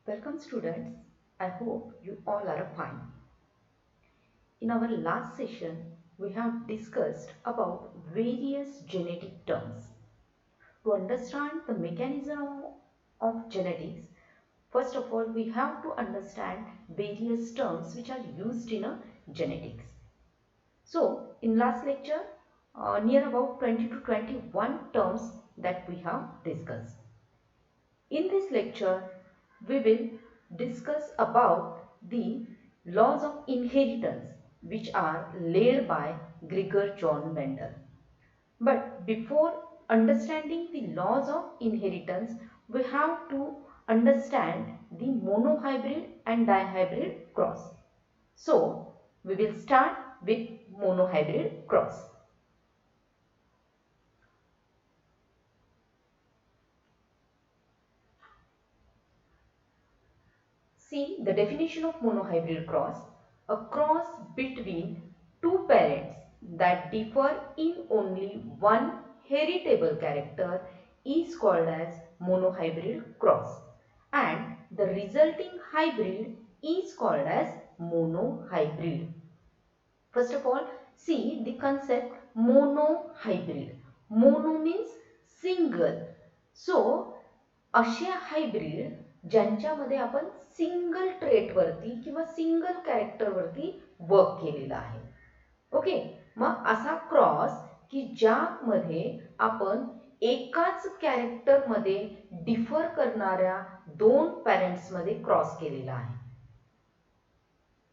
Welcome students, I hope you all are fine. In our last session, we have discussed about various genetic terms. To understand the mechanism of genetics, first of all we have to understand various terms which are used in a genetics. So in last lecture, near about 20 to 21 terms that we have discussed. In this lecture, we will discuss about the laws of inheritance which are laid by Gregor John Mendel. But before understanding the laws of inheritance, we have to understand the monohybrid and dihybrid cross. So, we will start with monohybrid cross. See the definition of monohybrid cross. A cross between two parents that differ in only one heritable character is called as monohybrid cross, and the resulting hybrid is called as monohybrid. First of all, see the concept monohybrid. Mono means single. So, असे hybrid ज्यांच्यामध्ये आपण single trait वरती किंवा single character वरती work केलेला आहे. Okay, मग असा cross की ज्यामध्ये आपण एकाच कॅरेक्टर मध्ये डिफर करणाऱ्या दोन पॅरेंट्स मध्ये क्रॉस केलेला आहे.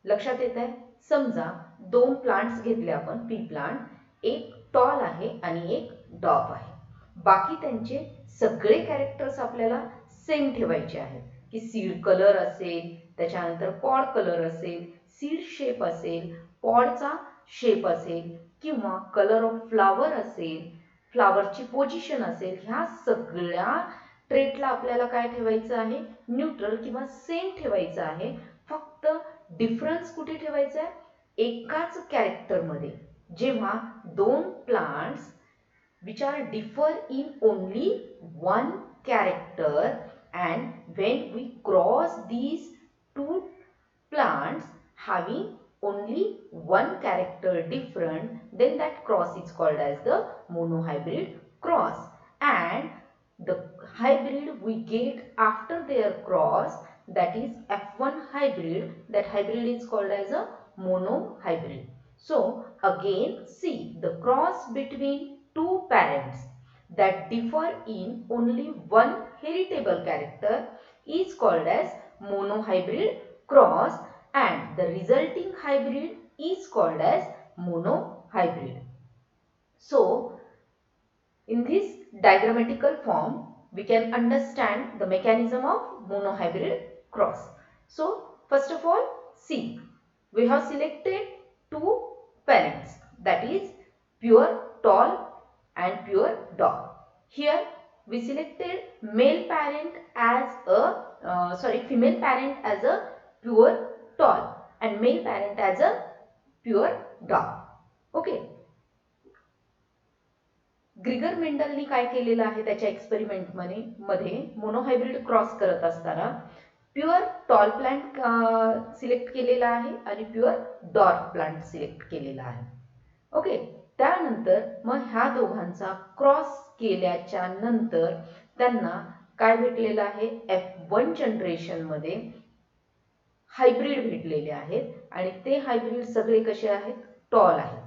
लक्षात येत आहे? समजा दोन प्लांट्स घेतले आपण, पी प्लांट, एक टॉल आहे आणि एक डॉप आहे. बाकी त्यांचे सगळे कॅरेक्टर्स आपल्याला सेम ठेवायचे आहेत की सीड कलर असेल, त्याच्यानंतर पॉड कलर असेल, सीड शेप असेल, पॉडचा शेप असेल किंवा कलर ऑफ फ्लावर असेल, फ्लावरची पोझिशन असेल, ह्या सगळ्या ट्रेटला आपल्याला काय ठेवायचं आहे? न्यूट्रल किंवा सेम ठेवायचं आहे. फक्त डिफरन्स कुठे ठेवायचा आहे? एकाच कॅरेक्टरमध्ये. जेव्हा दोन plants which are differ in only one character, and when we cross these two plants having only one character different, then that cross is called as the monohybrid cross. And the hybrid we get after their cross, that is F1 hybrid, that hybrid is called as a monohybrid. So again, see the cross between two parents that differ in only one heritable character is called as monohybrid cross, and the resulting hybrid is called as monohybrid. So, in this diagrammatical form, we can understand the mechanism of monohybrid cross. So, first of all, see, we have selected two parents, that is pure tall and pure dog. Here we selected male parent as a female parent as a pure tall and male parent as a pure dog. Okay. ग्रिगर मेंडलनी काय केलेलं आहे त्याच्या experiment मध्ये monohybrid cross करत असताना pure tall plant select केलेला आहे आणि प्युअर डॉर्क प्लांट सिलेक्ट केलेला आहे. ओके, त्यानंतर मग ह्या दोघांचा क्रॉस केल्याच्या नंतर त्यांना काय भेटलेलं आहे? F1 जनरेशन मध्ये हायब्रिड भेटलेले आहेत आणि ते हायब्रिड सगळे कसे आहेत? टॉल आहेत.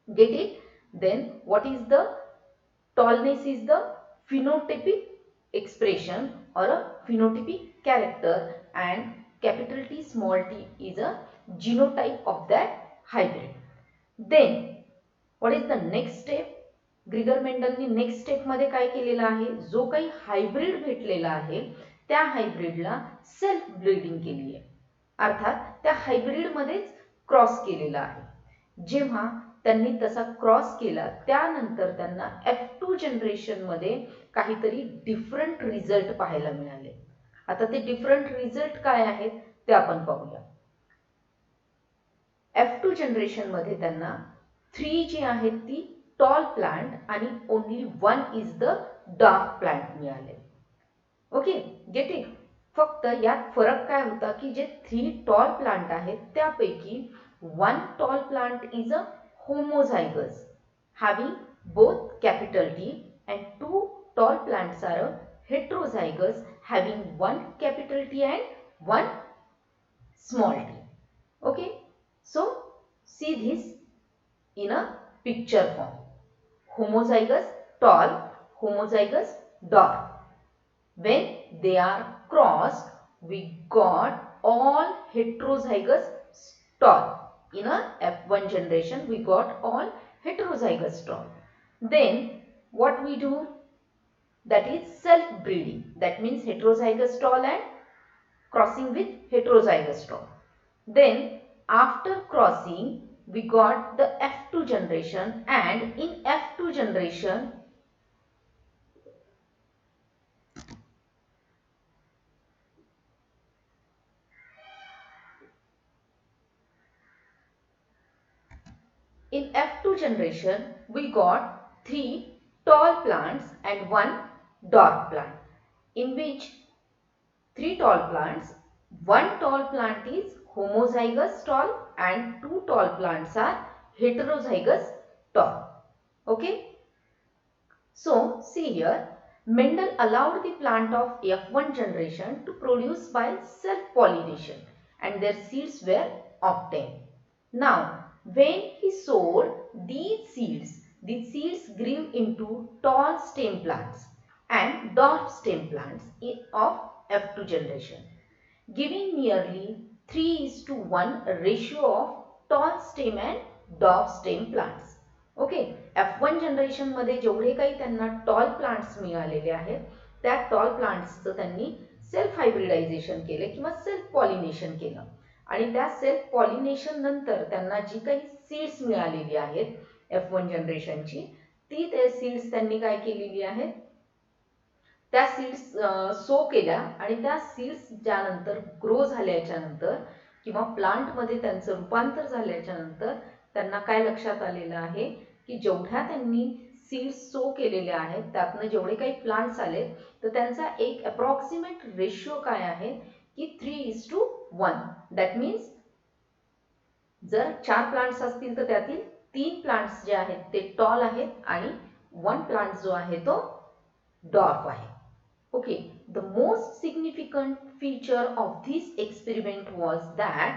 Get it? Then what is the tallness? Is the phenotypic expression or a phenotypic character, and capital T small t is a genotype of that hybrid. Then what is the next step? Gregor मेंडलनी next step मध्ये काय केलेलं आहे? जो काही hybrid भेटलेला आहे त्या हायब्रिडला सेल्फ ब्रीडिंग केली आहे, अर्थात त्या हायब्रिड मध्येच क्रॉस केलेला आहे. जेव्हा त्यांनी तसा क्रॉस केला त्यानंतर त्यांना F2 जनरेशन मध्ये काहीतरी डिफरंट रिझल्ट पाहायला मिळाले. आता ते डिफरंट रिझल्ट काय आहेत ते आपण पाहूया. F2 जनरेशन मध्ये त्यांना 3 जी आहेत ती टॉल प्लांट आणि only 1 is the dark plant मिळाले. Okay, get it? फक्त यात फरक काय होता की जे 3 टॉल प्लांट आहेत त्यापैकी 1 tall plant is a homozygous having both capital T and 2 tall plants are heterozygous having 1 capital T and 1 small t. Okay, so see this in a picture form. Homozygous tall, homozygous dwarf. When they are crossed, we got all heterozygous tall. In a F1 generation, we got all heterozygous tall. Then what we do? That is self-breeding. That means heterozygous tall and crossing with heterozygous tall. Then after crossing, we got the F2 generation, and in F2 generation, we got 3 tall plants and 1 dwarf plant, in which 3 tall plants, 1 tall plant is homozygous tall and 2 tall plants are heterozygous tall. Okay. So see here, Mendel allowed the plant of F1 generation to produce by self-pollination and their seeds were obtained. Now, when he sowed these seeds grew into tall stem plants and dwarf stem plants of F2 generation, giving nearly 3:1 ratio of tall stem and dwarf stem plants. Okay, F1 generation मध्ये जेवढे काही त्यांना tall plants मिळालेले आहेत त्या toll प्लांट्सचं त्यांनी self hybridisation केले किंवा सेल्फ पॉलिनेशन केलं आणि त्या सेल्फ पॉलिनेशन नंतर त्यांना जी काही सीड्स मिळालेली आहेत F1 जनरेशनची ती ते सीड्स त्यांनी काय केलेली आहेत त्या सीड्स सो केल्या आणि त्या सीड्स ज्यानंतर ग्रो झाल्याच्या नंतर किंवा प्लांटमध्ये त्यांचं रूपांतर झाल्याच्या नंतर त्यांना काय लक्षात आलेलं आहे की जेवढ्या त्यांनी सीड्स सो केलेल्या आहेत त्यातनं जेवढे काही प्लांट्स आले तर त्यांचा एक अप्रॉक्सिमेट रेशिओ काय आहे की 3:1. दॅट मीन्स जर 4 प्लांट्स असतील तर त्यातील 3 प्लांट्स जे आहेत ते टॉल आहेत आणि 1 प्लांट जो आहे तो डॉर्फ आहे. Okay, the most significant feature of this experiment was that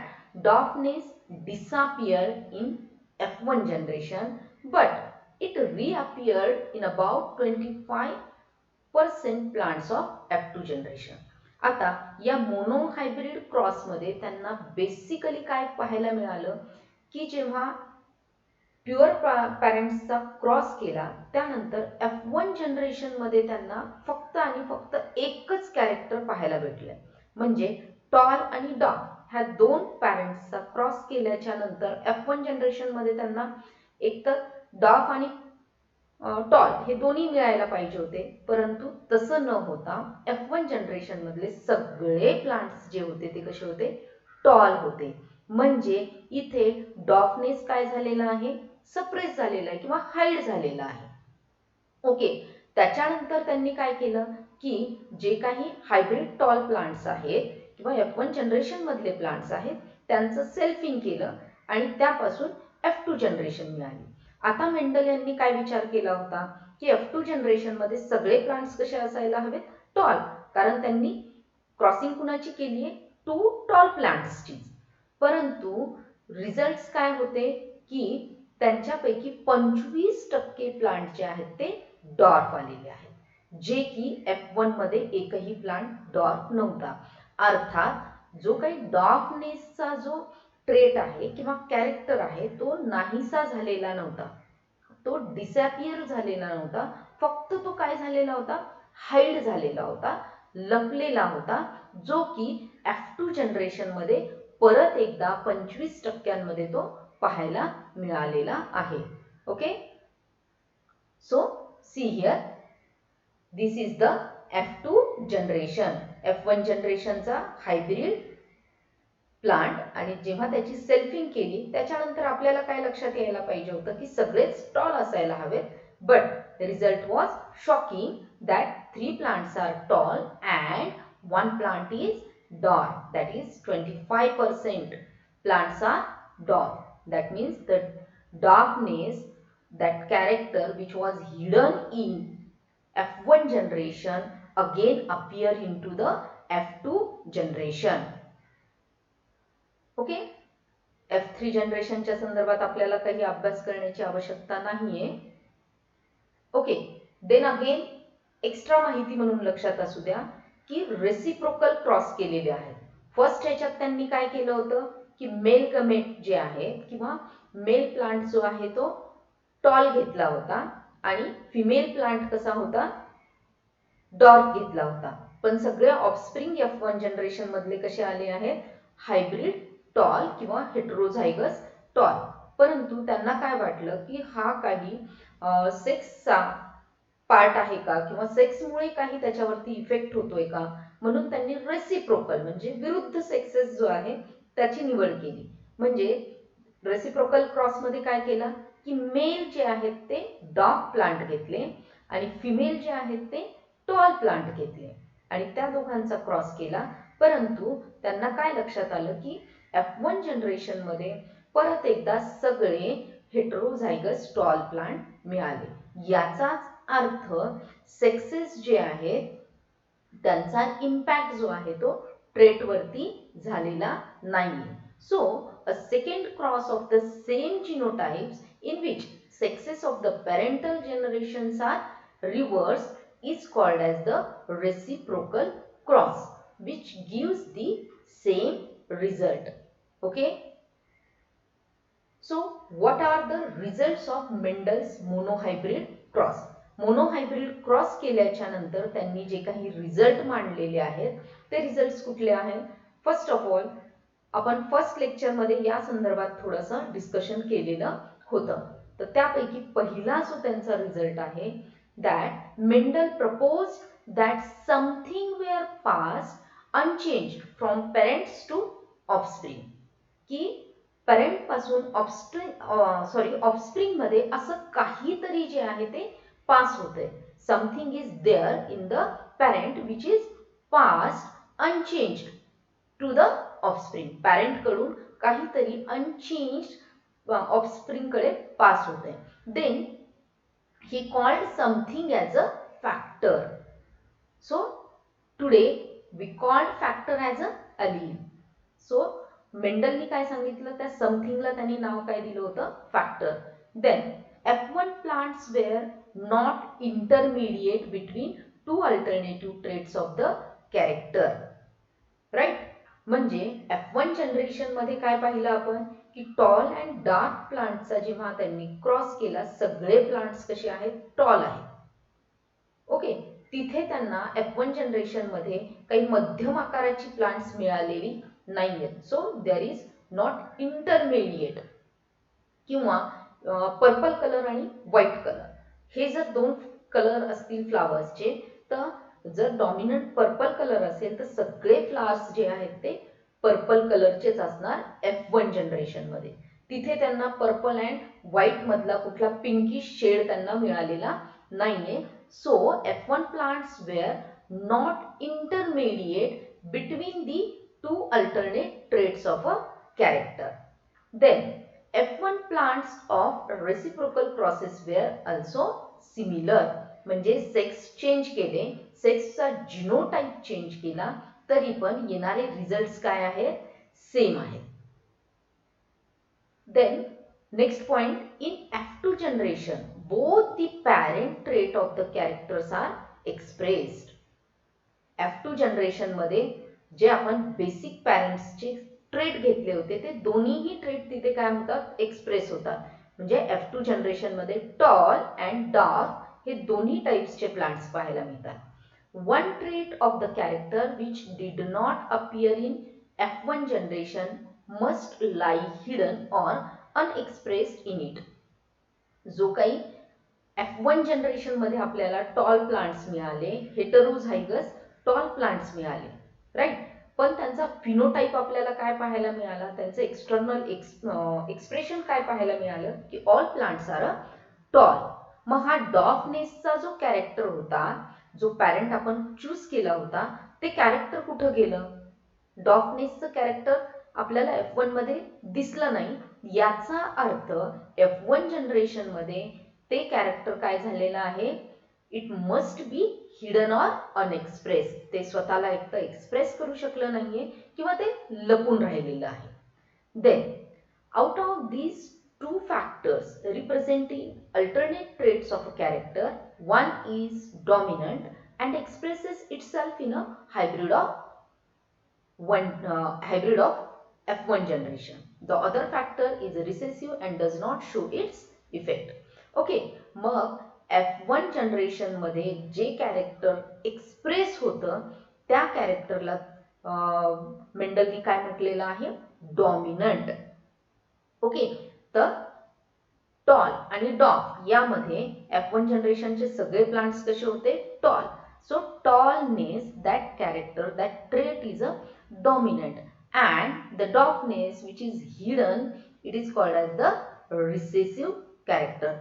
dwarfness disappeared in F1 generation, but it reappeared in about 25% plants of F2 generation. आता या मोनो हायब्रिड क्रॉस मध्ये त्यांना बेसिकली काय पाहायला मिळालं की जेव्हा प्युअर पॅरेंट्सचा क्रॉस केला त्यानंतर F1 जनरेशन मध्ये त्यांना फक्त आणि फक्त एकच कॅरेक्टर पाहायला भेटले म्हणजे टॉल आणि डॉर्फ ह्या दोन पॅरेंट्सचा क्रॉस केल्याच्या नंतर F1 जनरेशन मध्ये त्यांना एकतर डॉर्फ आणि टॉल हे दोन्ही मिळायला पाहिजे होते परंतु तसं न होता F1 जनरेशन मधले सगळे प्लांट्स जे होते ते कसे होते टॉल होते म्हणजे इथे डॉर्फनेस काय झालेला आहे सप्रेस झालेला आहे किंवा हाईड झालेला आहे. ओके, त्याच्यानंतर त्यांनी काय केलं की जे काही हायब्रिड टॉल प्लांट्स आहेत किंवा F1 जनरेशन मधले प्लांट्स आहेत त्यांचं सेल्फिंग केलं आणि त्यापासून F2 जनरेशन मिळाली. आता मेंडल यांनी काय विचार केला होता की F2 जनरेशन मध्ये सगळे प्लांट्स कसे असायला हवेत टॉल कारण त्यांनी क्रॉसिंग कुणाची केली आहे 2 टॉल प्लांट्सची परंतु रिझल्ट्स काय होते की त्यांच्यापैकी 25% प्लांट जे आहेत ते डॉर्फ आलेले आहेत जे की F1 मध्ये एकही प्लांट डॉर्फ नव्हता. अर्थात जो काही डॉर्फनेसचा जो ट्रेट आहे किंवा कॅरेक्टर आहे तो नाहीसा झालेला नव्हता तो डिसॅपियर झालेला नव्हता फक्त तो काय झालेला होता हाईड झालेला होता लपलेला होता जो की F2 जनरेशन मध्ये परत एकदा 25% तो पाहायला मिळालेला आहे. Okay, so see here this is the F2 generation. F1 जनरेशनचा हायब्रिड प्लांट आणि जेव्हा त्याची सेल्फिंग केली त्याच्यानंतर आपल्याला काय लक्षात यायला पाहिजे होतं की सगळेच टॉल असायला हवेत but the result was shocking that 3 plants are tall and One plant is dwarf, that is 25% plants are dwarf. That means the darkness, that character which was hidden in F1 generation again appear into the F2 generation. Okay, F3 जनरेशनच्या संदर्भात आपल्याला काही अभ्यास करण्याची आवश्यकता नाहीये. Okay, then again extra माहिती म्हणून लक्षात असू द्या की रेसिप्रोकल क्रॉस केलेले आहेत. फर्स्ट ह्याच्यात त्यांनी काय केलं होतं की मेल गमेट जे आहेत किंवा मेल प्लांट जो आहे तो टॉल घेतला होता आणि फिमेल प्लांट कसा होता, डॉर्फ घेतला होता. पण सगळे ऑफस्प्रिंग F1 जनरेशन मधले कसे आले आहेत, हायब्रिड टॉल किंवा हेटेरोझायगस टॉल. परंतु त्यांना काय वाटलं की हा काही सेक्सचा पार्ट आहे का किंवा सेक्समुळे काही त्याच्यावरती इफेक्ट होतोय का, म्हणून त्यांनी रेसिप्रोकल म्हणजे विरुद्ध सेक्सेस जो आहे त्याची निवड केली. म्हणजे रेसिप्रोकल क्रॉस मध्ये काय केलं की मेल जे आहेत ते डॉग प्लांट घेतले आणि फिमेल जे आहेत ते टॉल प्लांट घेतले आणि त्या दोघांचा क्रॉस केला. परंतु त्यांना काय लक्षात आलं की F1 जनरेशन मध्ये परत एकदा सगळे हेटेरोझायगस टॉल प्लांट मिळाले. याचाच अर्थ सेक्सेस जे आहेत त्यांचा इम्पॅक्ट जो आहे तो ट्रेट वरती झालेला नाहीये. सो a second cross of the same genotypes in which sexes of the parental generations are reversed is called as the reciprocal cross, which gives the same result. Okay, so what are the results of Mendel's monohybrid cross? Monohybrid cross केल्याच्या नंतर त्यांनी जे काही result मांडलेले आहेत ते results कुठले आहेत. First of all आपण फर्स्ट लेक्चर मध्ये या संदर्भात थोडंसं डिस्कशन केलेलं होतं. तर त्यापैकी पहिला जो त्यांचा रिझल्ट आहे that Mendel proposed that something were passed unchanged from parents to offspring, की पेरेंट पासून ऑफस्प्रिंग मध्ये असं काहीतरी जे आहे ते पास होते. Something is there in the parent which is passed unchanged to the offspring. Parent कडून काहीतरी अनचेंज्ड ऑफस्प्रिंग कडे पास होते. Then he called something as a factor. So today we called factor as a allele. So मेंडलनी काय सांगितलं, त्या समथिंगला त्यांनी नाव काय दिलं होतं, factor. Then F1 plants were not intermediate between two alternative traits of the character. Right, म्हणजे F1 जनरेशन मध्ये काय पाहिलं आपण की टॉल अँड डार्क प्लांटचा जेव्हा त्यांनी क्रॉस केला सगळे प्लांट्स कसे आहेत, टॉल आहेत. ओके, तिथे त्यांना F1 जनरेशन मध्ये काही मध्यम आकाराची प्लांट्स मिळालेली नाहीयेत. So there is not intermediate किंवा पर्पल कलर आणि व्हाईट कलर हे जर दोन कलर असतील फ्लावर्सचे, तर जर डॉमिनंट पर्पल कलर असेल तर सगळे फ्लावर्स जे आहेत ते पर्पल कलरचेच असणार F1 जनरेशन मध्ये. तिथे त्यांना पर्पल अँड व्हाईट मधला कुठला पिंकिश शेड त्यांना मिळालेला नाहीये. सो F1 plants were not intermediate between the two alternate traits of a character. Then F1 plants of reciprocal crosses were also similar. म्हणजे सेक्स चेंज केले, सेक्सचा जिनोटाइप चेंज केला तरी पण येणारे रिझल्ट्स काय आहेत, सेम आहेत. Then next point, in F2 generation both the parent trait of the characters are expressed. F2 generation मध्ये जे आपण बेसिक पॅरेंट्सचे ट्रेट घेतले होते ते दोन्हीही ट्रेट तिथे काय होतात, एक्सप्रेस होतात. म्हणजे F2 जनरेशन मध्ये टॉल अँड डार्क हे दोन्ही टाइप्सचे प्लांट्स पाहायला मिळतात. One trait of the character which did not appear in F1 generation must lie hidden or unexpressed in it. जो काही F1 जनरेशन मध्ये आपल्याला टॉल प्लांट्स मिळाले, हेटेरोझायगस टॉल प्लांट्स मिळाले, राईट. पण त्यांचा फिनोटाइप आपल्याला काय पाहायला मिळाला, त्यांचं एक्सटर्नल एक्सप्रेशन काय पाहायला मिळालं की ऑल प्लांट्स आर टॉल. मग हा डॉफनेसचा जो कॅरेक्टर होता जो पॅरेंट आपण चूज केला होता ते कॅरेक्टर कुठं गेलं? डॉफनेसचं कॅरेक्टर आपल्याला F1 मध्ये दिसलं नाही. याचा अर्थ F1 जनरेशन मध्ये ते कॅरेक्टर काय झालेलं आहे? It must be hidden or unexpressed. ते स्वतःला एक तर एक्सप्रेस करू शकलं नाहीये किंवा ते लपून राहिलेलं आहे. Then out of these two factors representing alternate traits of a character, one is dominant and expresses itself in a hybrid of F1 generation. The other factor is recessive and does not show its effect. Okay, mug F1 generation मध्ये जे character express होतं त्या कॅरेक्टरला मेंडलनी काय म्हटलेलं आहे? Dominant. Okay, तर toll आणि डॉफ यामध्ये F1 जनरेशनचे सगळे प्लांट्स कसे होते? Toll. So tallness, that character, that trait is a dominant, and the dwarfness which is hidden, it is called as the recessive character.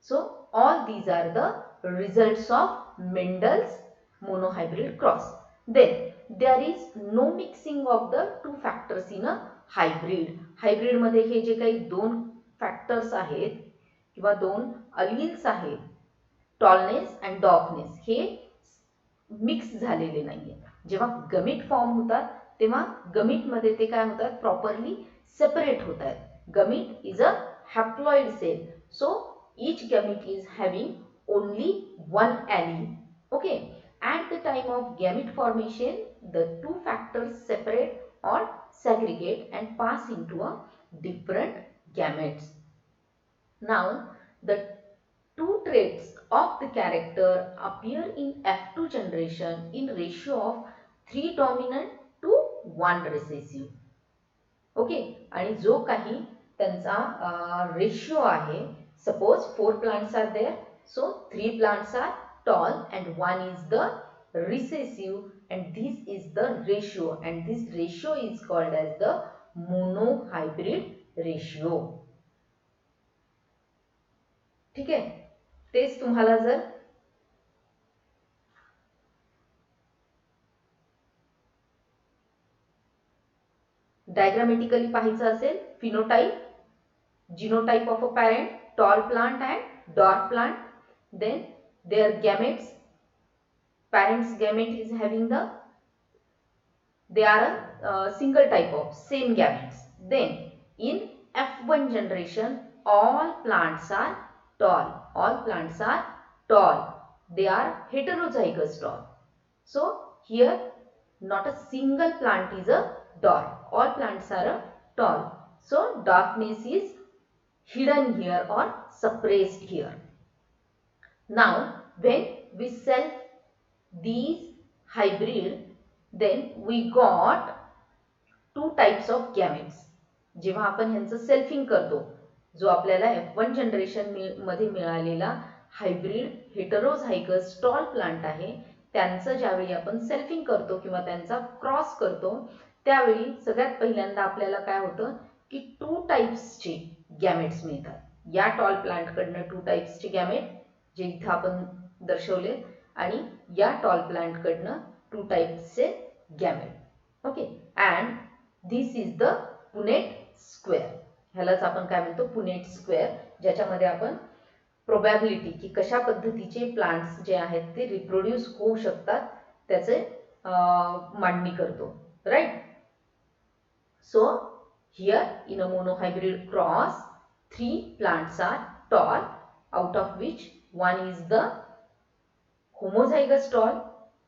So all these are the results of Mendel's monohybrid cross. Then there is no mixing of the two factors in a hybrid. Hybrid मध्ये हे जे काही दोन factors आहेत किंवा दोन alleles आहेत, tallness and dwarfness, हे mix झालेले नाहीये. जेव्हा गमिट फॉर्म होतात तेव्हा गमिट मध्ये ते काय होतात? प्रॉपरली सेपरेट होतात. Gamete is a haploid cell, so each gamete is having only one allele. Okay, at the time of gamete formation the two factors separate or segregate and pass into a different gametes. Now the two traits of the character appear in F2 generation in ratio of 3 dominant to 1 recessive. Okay, आणि जो काही त्यांचा ratio आहे, suppose 4 plants are there, so 3 plants are tall and 1 is the recessive, and this is the ratio, and this ratio is called as the monohybrid ratio. ठीक आहे, तेच तुम्हाला जर डायग्रामेटिकली पाहायचं असेल, phenotype, genotype of a parent, tall plant and dwarf plant, then their gametes, parents gamete is having the, they are a single type of same gametes. Then in F1 generation all plants are tall, all plants are tall, they are heterozygous tall. So here not a single plant is a dwarf, all plants are a tall, so dwarfness is hidden here or suppressed here. Now when we self these hybrid, then we got two types of gametes. जेव्हा आपण ह्यांचं selfing करतो, जो आपल्याला F1 generation मध्ये मिळालेला hybrid heterozygous toll plant आहे, त्यांचं ज्यावेळी आपण सेल्फिंग करतो किंवा त्यांचा क्रॉस करतो त्यावेळी सगळ्यात पहिल्यांदा आपल्याला काय होतं की 2 टाइप्सचे गॅमेट्स मिळतात. या टॉल प्लांट कडनं 2 टाइप्सचे गॅमेट जे इथं आपण दर्शवले, आणि या टॉल प्लांट कडनं 2 टाइप्सचे gamete. Okay, and this is the Punnett square. ह्यालाच आपण काय म्हणतो? पुनेट स्क्वेअर, ज्याच्यामध्ये आपण प्रोबॅबिलिटी की कशा पद्धतीचे प्लांट्स जे आहेत ते रिप्रोड्यूस होऊ शकतात त्याचे मांडणी करतो. Right, so here in a monohybrid cross 3 plants are tall, out of which 1 is the homozygous tall,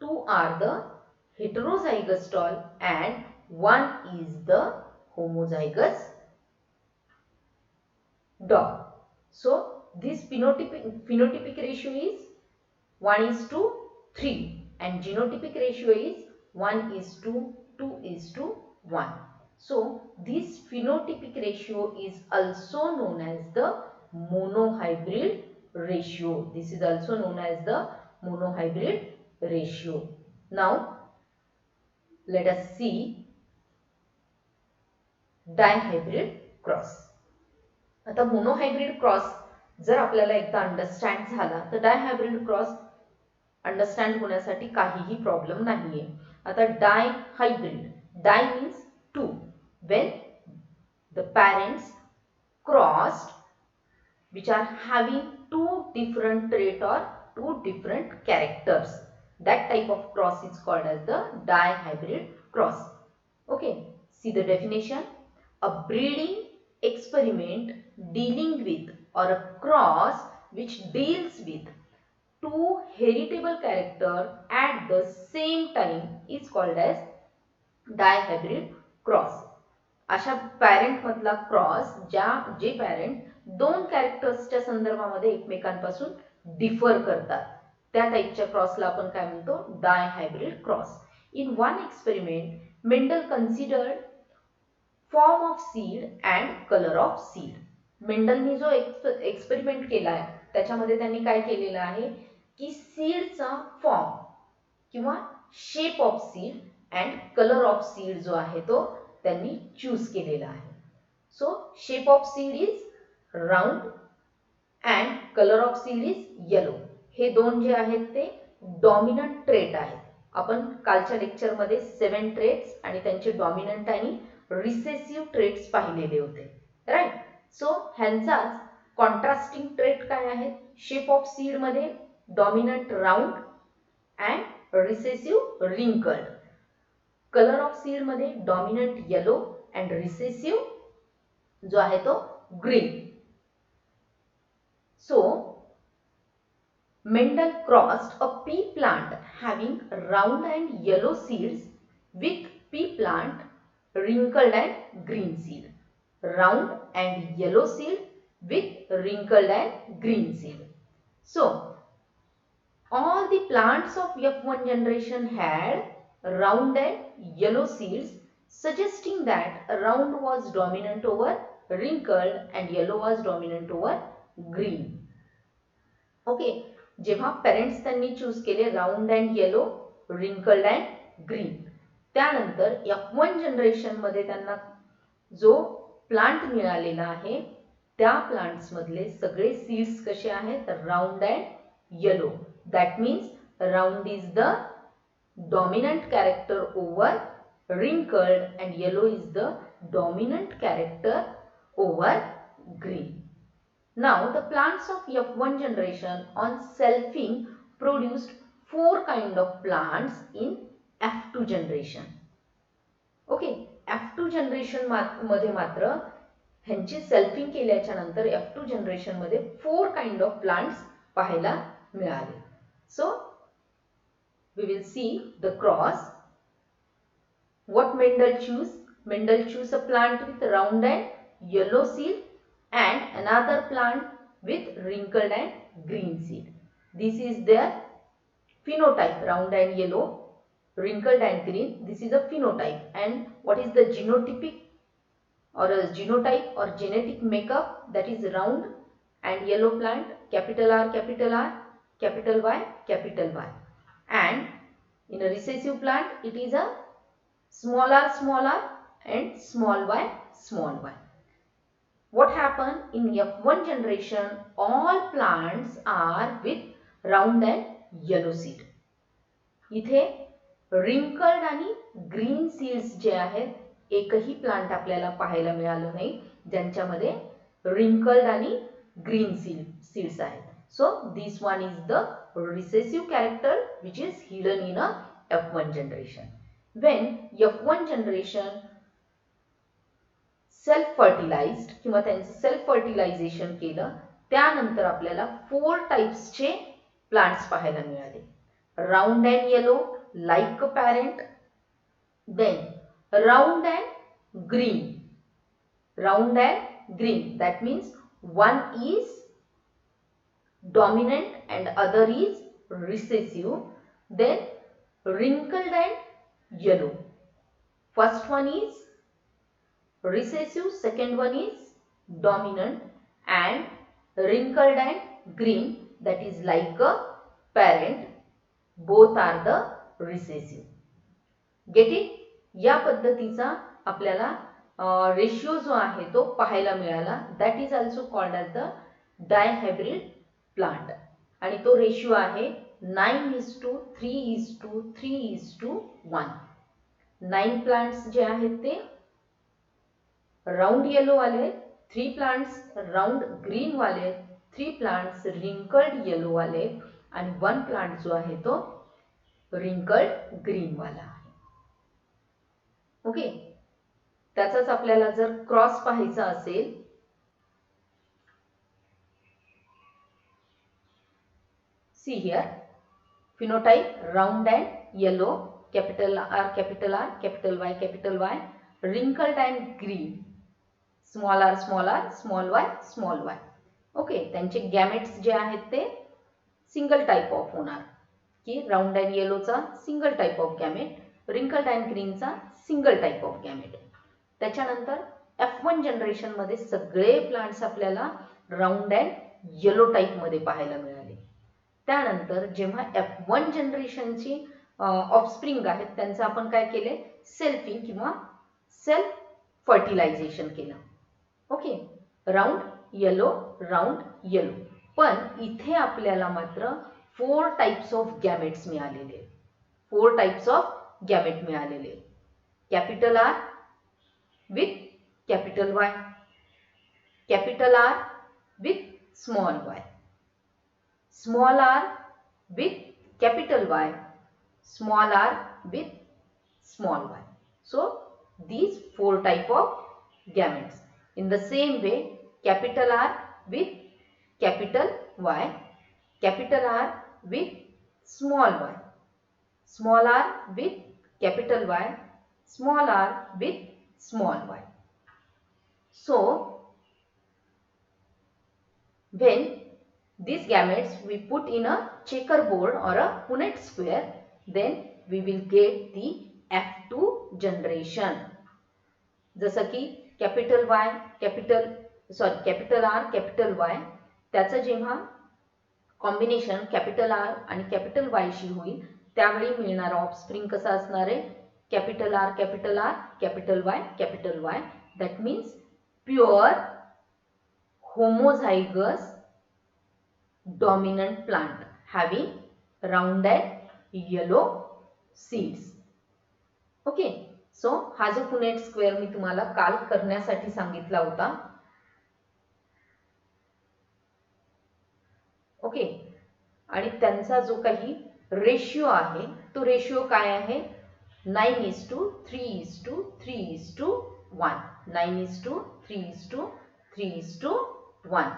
2 are the heterozygous tall, and 1 is the homozygous dwarf. So this phenotypic ratio is 1:3 and genotypic ratio is 1:2:1. So this phenotypic ratio is also known as the monohybrid ratio. This is also known as the monohybrid ratio. Now let us see dihybrid cross. आता monohybrid cross जर आपल्याला एकदा understand झाला तर डायहायब्रिड cross understand होण्यासाठी काहीही problem नाहीये. आता dihybrid, di means two, when the parents crossed which are having two different trait or two different characters, that type of cross is called as the dihybrid cross. Okay, see the definition. A breeding experiment dealing with or a cross which deals with two heritable character at the same time is called as dihybrid cross. अशा parent मधला cross जे parent दोन कॅरेक्टर्सच्या संदर्भामध्ये एकमेकांपासून differ करतात त्या टाईपच्या क्रॉसला आपण काय म्हणतो, dihybrid cross. In one experiment Mendel considered form of seed and colour of seed. मेंडलनी जो एक्सपेरिमेंट केला आहे त्याच्यामध्ये त्यांनी काय केलेलं आहे की सीडचा फॉर्म किंवा shape of seed and colour of seed जो आहे तो त्यांनी चूज केलेला आहे. So shape of seed is round and colour of seed is yellow. हे दोन जे आहेत ते डॉमिनंट ट्रेट आहेत. आपण कालच्या लेक्चरमध्ये 7 ट्रेट्स आणि त्यांचे डॉमिनंट आणि रिसेसिव्ह ट्रेट्स पाहिलेले होते, राईट. सो ह्यांचाच कॉन्ट्रास्टिंग ट्रेट काय आहेत, शेप ऑफ सीड मध्ये dominant round and recessive wrinkled. Colour of seed मध्ये डॉमिनंट येलो अँड रिसेसिव्ह जो आहे तो green. So Mendel crossed a pea plant having round and yellow seeds with pea plant wrinkled and green seed. Round and yellow seed with wrinkled and green seed. So all the plants of F1 generation had round and yellow seeds, suggesting that round was dominant over wrinkled and yellow was dominant over green. Okay, जेव्हा parents त्यांनी choose केले round and yellow, wrinkled and green, त्यानंतर F1 generation मध्ये त्यांना जो plant मिळालेला आहे त्या प्लांट्स मधले सगळे सीड्स कसे आहेत, round and yellow. That means round is the dominant character over wrinkled and yellow is the dominant character over green. Now the plants of F1 generation on selfing produced 4 kind of plants in F2 generation. Okay, F2 generation मध्ये मात्र ह्यांची selfing केल्याच्या नंतर F2 generation मध्ये 4 kind of plants पाहायला मिळाले. So we will see the cross. What Mendel choose? Mendel choose a plant with round and yellow seed and another plant with wrinkled and green seed. This is their phenotype, round and yellow, wrinkled and green. This is a phenotype. And what is the genotypic or a genotype or genetic makeup? That is round and yellow plant, capital R, capital R, capital Y, capital Y. And in a recessive plant, it is a small r and small y, small y. What happened in F1 generation? All plants are with round and yellow seed. इथे wrinkled आणि green seeds जे आहेत एकही plant आपल्याला पाहायला मिळालं नाही ज्यांच्यामध्ये wrinkled आणि green seeds आहेत. So this one is the recessive character which is hidden in a F1 generation. When F1 generation self fertilized किंवा त्यांचं सेल्फ फर्टिलायझेशन केलं त्यानंतर आपल्याला 4 टाइप्सचे प्लांट्स पाहायला मिळाले. Round and yellow like a parent, then round and green, round and green that means one is dominant and other is recessive, then wrinkled and yellow. First one is recessive, second one is dominant, and wrinkled and green that is like a parent. Both are the recessive. Get it? या पद्धतीचा आपल्याला ratio जो आहे तो पाहायला मिळाला. That is also called as the dihybrid plant. आणि तो रेशियो आहे 9:3:3:1. 9 प्लांट्स जे आहेत ते राउंड येलो वाले, 3 प्लांट्स राउंड ग्रीन वाले, 3 प्लांट्स रिंकल्ड येलो वाले आणि 1 प्लांट जो आहे तो रिंकल्ड ग्रीन वाला आहे. ओके, त्याचाच आपल्याला जर क्रॉस पाहायचा असेल, see here, phenotype round and yellow, capital R, capital Y, capital Y, wrinkled and green, small r, small y. Okay, त्यांचे गॅमेट्स जे आहेत ते सिंगल टाइप ऑफ होणार, की राउंड अँड येलोचा single type of gamete, wrinkled and ग्रीनचा single type of gamete. त्याच्यानंतर F1 generation मध्ये सगळे प्लांट्स आपल्याला राउंड अँड येलो टाइप मध्ये पाहायला मिळाले. त्यानंतर जेव्हा F1 जनरेशनची ऑफस्प्रिंग आहेत त्यांचं आपण काय केले, सेल्फिंग किंवा सेल्फ फर्टिलायझेशन केलं. ओके, राउंड येलो, पण इथे आपल्याला मात्र 4 टाइप्स ऑफ गॅमेट्स मिळालेले, 4 टाइप्स ऑफ गॅमेट मिळालेले. Capital R with capital Y, capital R with small y, small r with capital Y, small r with small y. So these 4 type of gametes. In the same way, capital R with capital Y, capital R with small y, small r with capital Y, small r with small y. So when these gametes we put in a checkerboard or a Punnett square, then we will get the F2 generation. जसं की capital R, capital Y, त्याचं जेव्हा combination capital R आणि capital Y शी होईल त्यावेळी मिळणारा offspring कसा असणार आहे, capital R, capital Y. That means pure homozygous dominant plant having round and yellow seeds. Okay, so हा जो पुनेट स्क्वेअर मी तुम्हाला काल करण्यासाठी सांगितला होता. ओके, आणि त्यांचा जो काही रेशिओ आहे तो रेशिओ काय आहे, 9:3:3:1, 9:3:3:1.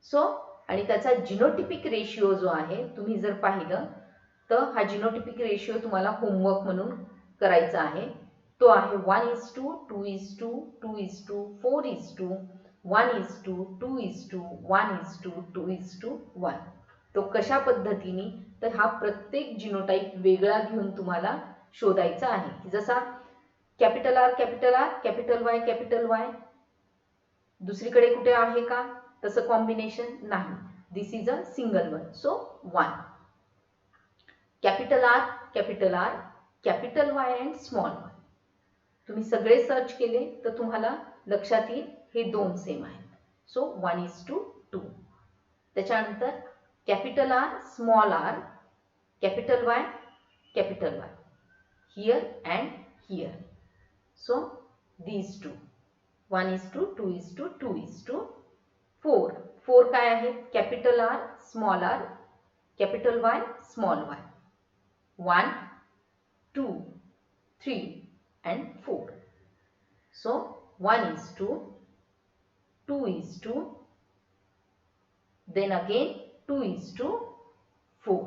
सो आणि त्याचा जिनोटिपिक रेशिओ जो आहे तुम्ही जर पाहिलं तर हा जिनोटिपिक रेशिओ तुम्हाला होमवर्क म्हणून करायचा आहे. तो आहे 1:2:2:4:1:2:1:2:1. तो कशा पद्धतीने, तर हा प्रत्येक जिनोटाइप वेगळा घेऊन तुम्हाला शोधायचा आहे. जसा कॅपिटल R, कॅपिटल Y, दुसरीकडे कुठे आहे का तसं कॉम्बिनेशन नाही. This is a single one. So 1. Capital R, capital Y and small y. तुम्ही सगळे सर्च केले तर तुम्हाला लक्षात येईल हे 2 सेम आहेत. सो 1:2. त्याच्यानंतर capital R, small r, capital Y, here and here. So these 2. 1:2:2:4. 4 काय आहे, capital R, small r, capital Y, small y. 1, 2, 3 and 4. So 1:2:2, then again 2:4.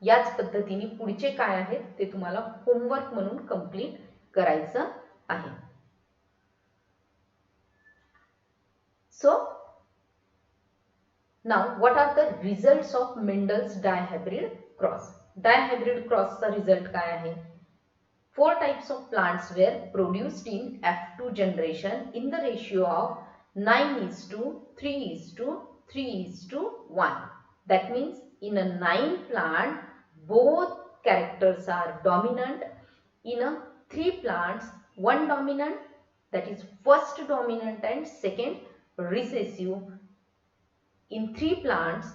याच पद्धतीने पुढचे काय आहेत ते तुम्हाला होमवर्क म्हणून कंप्लीट करायचं आहे. So now what are the results of Mendel's dihybrid cross? Dihybrid cross चा रिझल्ट काय आहे, 4 types of plants were produced in F2 generation in the ratio of 9:3:3:1. That means in a 9 plant both characters are dominant. In a 3 plants one dominant, that is first dominant and second recessive. In 3 plants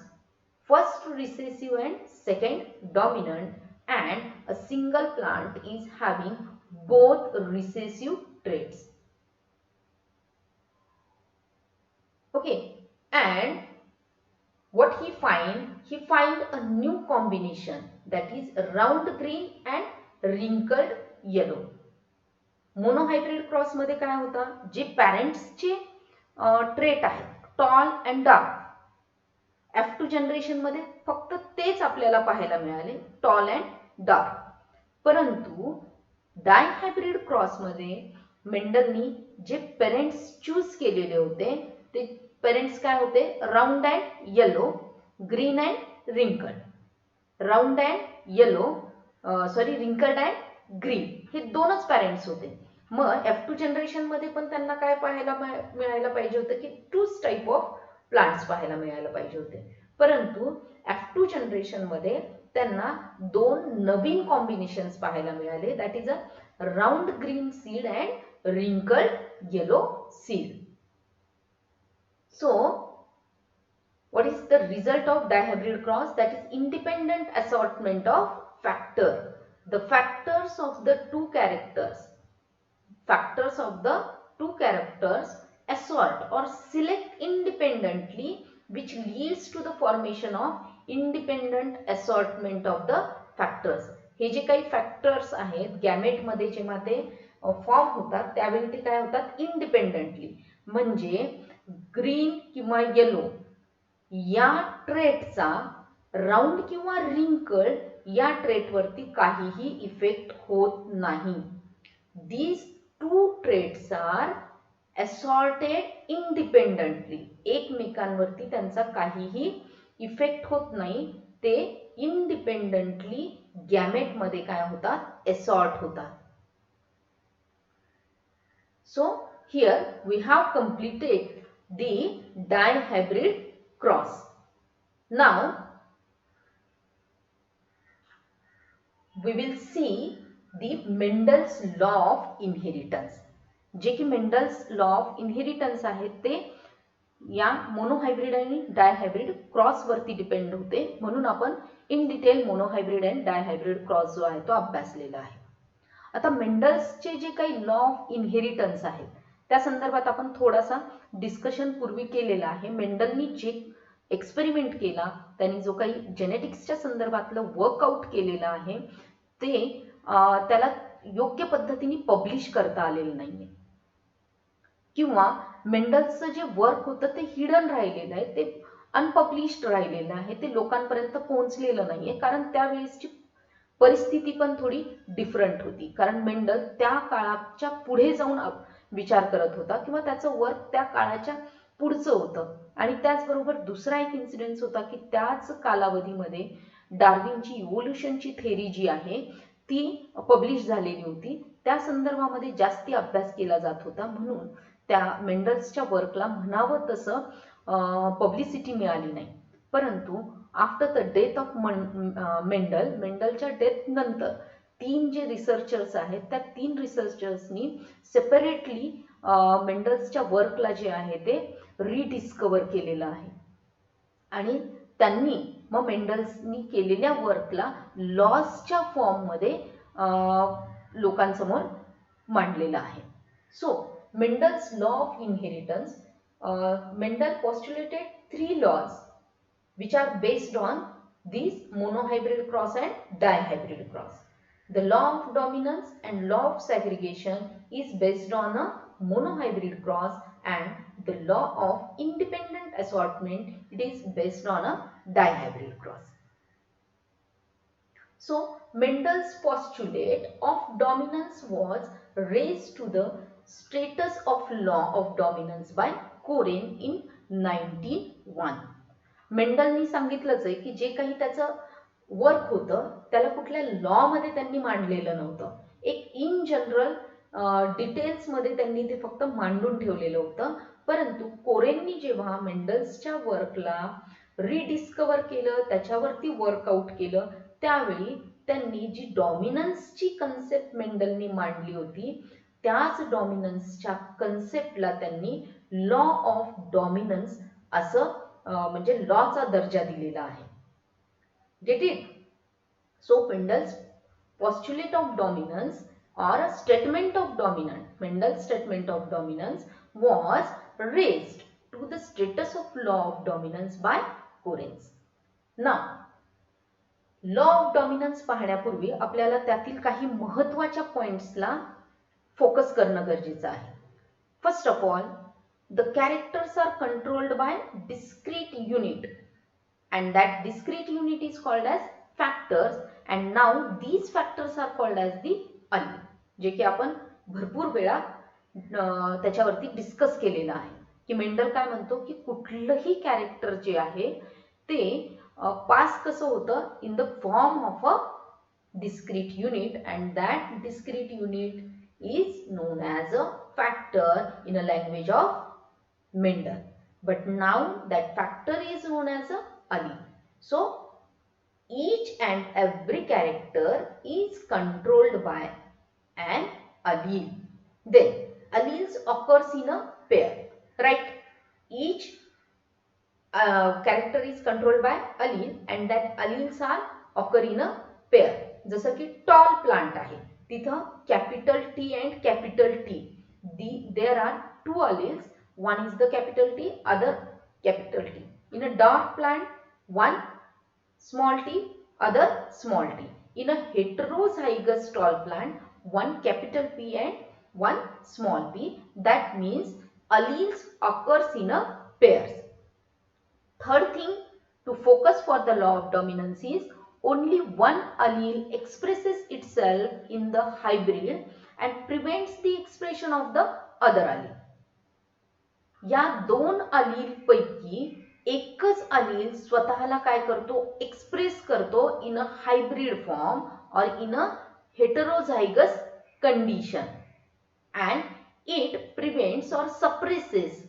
first recessive and second dominant, and a single plant is having both recessive traits. Okay, and what he find a new combination, that is round green and wrinkled yellow. Monohybrid cross मध्ये काय होता, जे पॅरेंट्सचे trait आहेत tall and dark, F2 generation मध्ये फक्त तेच आपल्याला पाहायला मिळाले, टॉल अँड डार्क. परंतु डायहायब्रिड क्रॉस मध्ये मेंडलनी जे पेरेंट्स चूज केलेले होते ते पेरेंट्स काय होते, round and yellow, green and wrinkled. Round and yellow wrinkled and green हे दोनच पॅरेंट्स होते. मग F2 जनरेशन मध्ये पण त्यांना काय पाहायला मिळायला पाहिजे होतं की टूच टाइप ऑफ प्लांट्स पाहायला मिळायला पाहिजे होते. परंतु F2 जनरेशन मध्ये त्यांना दोन नवीन कॉम्बिनेशन्स पाहायला मिळाले, that is a round green seed and wrinkled yellow seed. So what is the result of dihybrid cross? That is independent assortment of factor. The factors of the two characters assort or select independently, which leads to the formation of independent assortment of the factors. हे जे काही factors आहेत gamete मध्ये जेव्हा ते form होतात त्यावेळी ते काय होतात, इंडिपेंडेंटली. म्हणजे ग्रीन किंवा येलो या ट्रेटचा राउंड किंवा रिंकल्ड या ट्रेटवरती काहीही इफेक्ट होत नाही. These two traits are assorted independently. एकमेकांवरती त्यांचा काहीही इफेक्ट होत नाही, ते इंडिपेंडेंटली गॅमेट मध्ये काय होतात, असॉर्ट होतात. So here we have completed the dihybrid cross. Now we will see the Mendel's law of inheritance. जे की मेंडल्स लॉ ऑफ इनहेरिटन्स आहे ते या मोनोहायब्रिड आणि डायहायब्रिड क्रॉस वरती डिपेंड होते, म्हणून आपण इन डिटेल मोनोहायब्रिड आणि डायहायब्रिड क्रॉस जो आहे तो अभ्यासलेला आहे. आता मेंडल्सचे जे काही लॉ ऑफ इनहेरिटन्स आहेत त्या संदर्भात आपण थोडासा डिस्कशन पूर्वी केलेला आहे. मेंडलनी जे एक्सपेरिमेंट केला, त्यांनी जो काही जेनेटिक्सच्या संदर्भातलं वर्कआउट केलेलं आहे ते त्याला योग्य पद्धतीने पब्लिश करता आलेलं नाहीये, किंवा मेंडल्सचं जे वर्क होतं ते हिडन राहिलेलं आहे, ते अनपब्लिश्ड राहिलेलं आहे, ते लोकांपर्यंत पोहोचलेलं नाहीये. कारण त्यावेळेसची परिस्थिती पण थोडी डिफरंट होती, कारण मेंडल त्या काळाच्या पुढे जाऊन विचार करत होता किंवा त्याचं वर्क त्या काळाच्या पुढचं होतं. आणि त्याचबरोबर दुसरा एक इन्सिडेंस होता की त्याच कालावधीमध्ये डार्विनची इव्होल्युशनची थेरी जी आहे ती पब्लिश झालेली होती, त्या संदर्भामध्ये जास्ती अभ्यास केला जात होता, म्हणून त्या मेंडल्सच्या वर्कला म्हणावं तसं पब्लिसिटी मिळाली नाही. परंतु आफ्टर द डेथ ऑफ मेंडलच्या डेथ नंतर तीन जे रिसर्चर्स आहेत त्या तीन रिसर्चर्सनी सेपरेटली मेंडल्सच्या वर्कला जे आहे ते रिडिस्कवर केलेलं आहे, आणि त्यांनी मग मेंडल्सनी केलेल्या वर्कला लॉसच्या फॉर्ममध्ये लोकांसमोर मांडलेलं आहे. So Mendel's law of inheritance, Mendel postulated 3 laws which are based on these monohybrid cross and dihybrid cross. The law of dominance and law of segregation is based on a monohybrid cross, and the law of independent assortment, it is based on a dihybrid cross. So Mendel's postulate of dominance was raised to the status of law of dominance by Coren in 1901. मेंडलनी सांगितलंच आहे की जे काही त्याचं work होतं त्याला कुठल्या law मध्ये त्यांनी मांडलेलं नव्हतं, एक इन जनरल डिटेल्स मध्ये त्यांनी ते फक्त मांडून ठेवलेलं होतं. परंतु कोरेननी जेव्हा मेंडल्सच्या वर्कला रिडिस्कवर केलं, त्याच्यावरती वर्कआउट केलं, त्यावेळी त्यांनी जी डॉमिनन्सची कन्सेप्ट मेंडलनी मांडली होती त्याच डॉमिनन्सच्या कन्सेप्टला त्यांनी लॉ ऑफ डॉमिनन्स असं म्हणजे लॉचा दर्जा दिलेला आहे. Get it? So Mendel's postulate of dominance or a statement of dominance, Mendel's statement of dominance was raised to the status of law of dominance by Correns. Now, law of dominance पाहण्यापूर्वी आपल्याला त्यातील काही महत्त्वाच्या पॉइंट्सला focus करणं गरजेचं आहे. First of all, the characters are controlled by discrete unit and that discrete unit is called as factors and now these factors are called as the allele, जे की आपण भरपूर वेळा त्याच्यावरती डिस्कस केलेलं आहे की मेंडल काय म्हणतो की कुठलंही कॅरेक्टर जे आहे ते पास कसं होतं in the form of a discrete unit and that discrete unit is known as a factor in a language of Mendel. But now that factor is known as a allele. So each and every character is controlled by an allele. Then alleles occurs in a pair, right? Each character is controlled by allele and that alleles are occur in a pair. जसं की toll plant आहे तिथं capital T and capital T there are two alleles. One is the capital T, other capital T. In a dwarf plant, one small t, other small t. In a heterozygous tall plant, one capital P and one small p. That means alleles occurs in a pairs. Third thing to focus for the law of dominance is only one allele expresses itself in the hybrid and prevents the expression of the other allele. या दोन allele पैकी एकच allele स्वतःला काय करतो express करतो इन अ hybrid form और इन अ heterozygous condition and it prevents or suppresses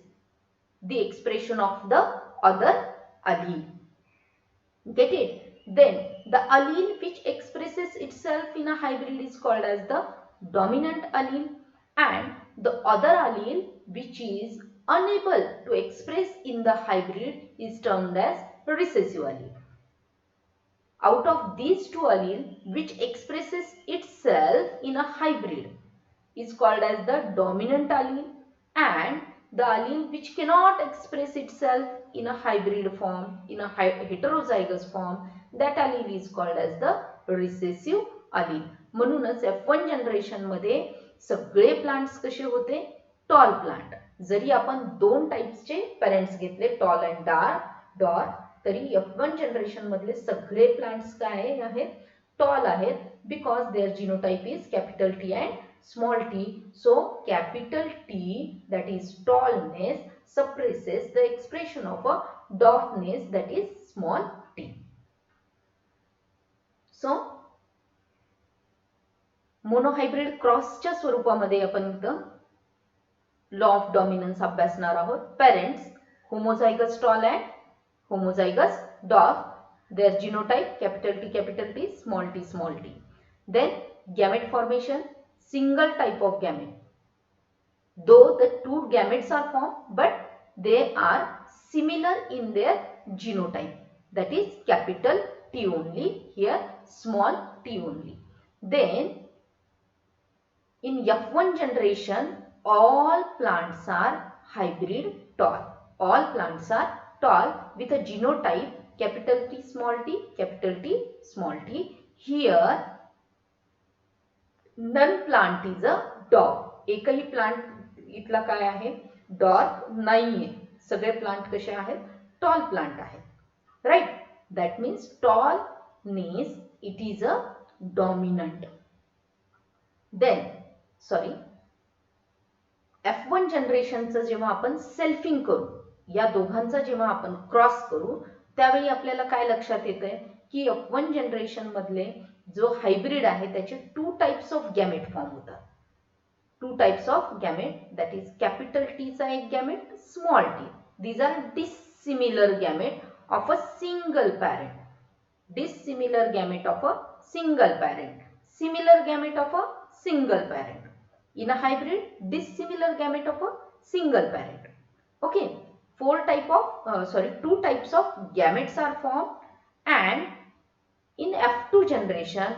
the expression of the other allele. Get it? Then the allele which expresses itself in a hybrid is called as the dominant allele and the other allele which is unable to express in the hybrid is termed as recessive allele. Out of these two alleles which expresses itself in a hybrid is called as the dominant allele and the allele which cannot express itself in a hybrid form, in a heterozygous form, that allele is called as the recessive allele. म्हणूनच F1 generation मध्ये सगळे plants कसे होते tall plant. जरी आपण दोन टाइप्सचे parents घेतले tall and dwarf तरी F1 generation मधले सगळे प्लांट्स काय आहेत टॉल आहेत because their genotype is capital T and small t. So capital T, that is tallness, suppresses the expression of a dwarfness, that is small t. So monohybrid क्रॉसच्या स्वरूपामध्ये आपण इथं law of dominance अभ्यासणार आहोत. Parents homozygous tall and homozygous dwarf, their genotype capital T, small t. Then gamete formation, single type of gamete. Though the two gametes are formed, but they are similar in their genotype. That is capital T only, here small t only. Then in F1 generation, all plants are hybrid tall. All plants are tall with a genotype capital T, capital T, small t. Here none plant is a dwarf. एकही plant इथला काय आहे dwarf नाहीये. सगळे plant कसे आहेत tall plant आहेत. Right? That means tallness it is a dominant. Then F1 जनरेशनचं जेव्हा आपण सेल्फिंग करू, या दोघांचा जेव्हा आपण क्रॉस करू त्यावेळी आपल्याला काय लक्षात येतंय की F1 जनरेशन मधले जो हायब्रिड आहे त्याचे two types of gamete form होतात. Two types of gamete, that is capital T चा एक gamete, small T. These are dissimilar gamete of a single parent. Dissimilar gamete of a single parent, similar gamete of a single parent. In a hybrid, dissimilar gamete of a single parent. Okay, two types of gametes are formed and In F2 generation,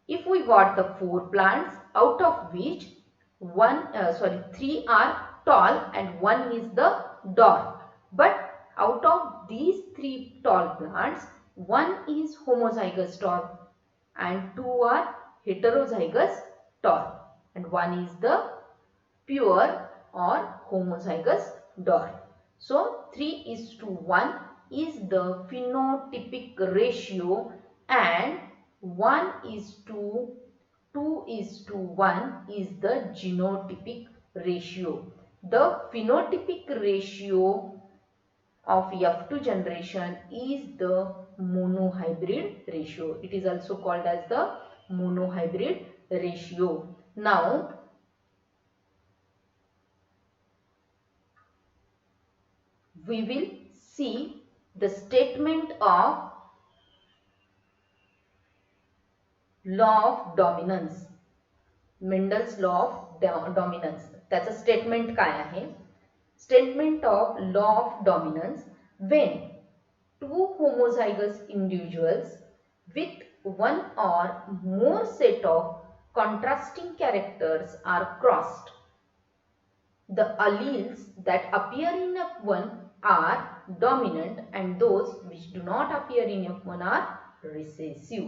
if we got the 4 plants, out of which 3 are tall and 1 is the dwarf. But out of these 3 tall plants, 1 is homozygous tall and 2 are heterozygous tall and 1 is the pure or homozygous dwarf. So 3:1 is the phenotypic ratio and 2:1 is the genotypic ratio. The phenotypic ratio of F2 generation is the monohybrid ratio. It is also called as the monohybrid ratio. Now, we will see the statement of law of dominance. Mendel's law of dominance. त्याचं statement काय आहे? Statement of law of dominance: when two homozygous individuals with one or more set of contrasting characters are crossed, the alleles that appear in F1 are dominant and those which do not appear in F1 are recessive.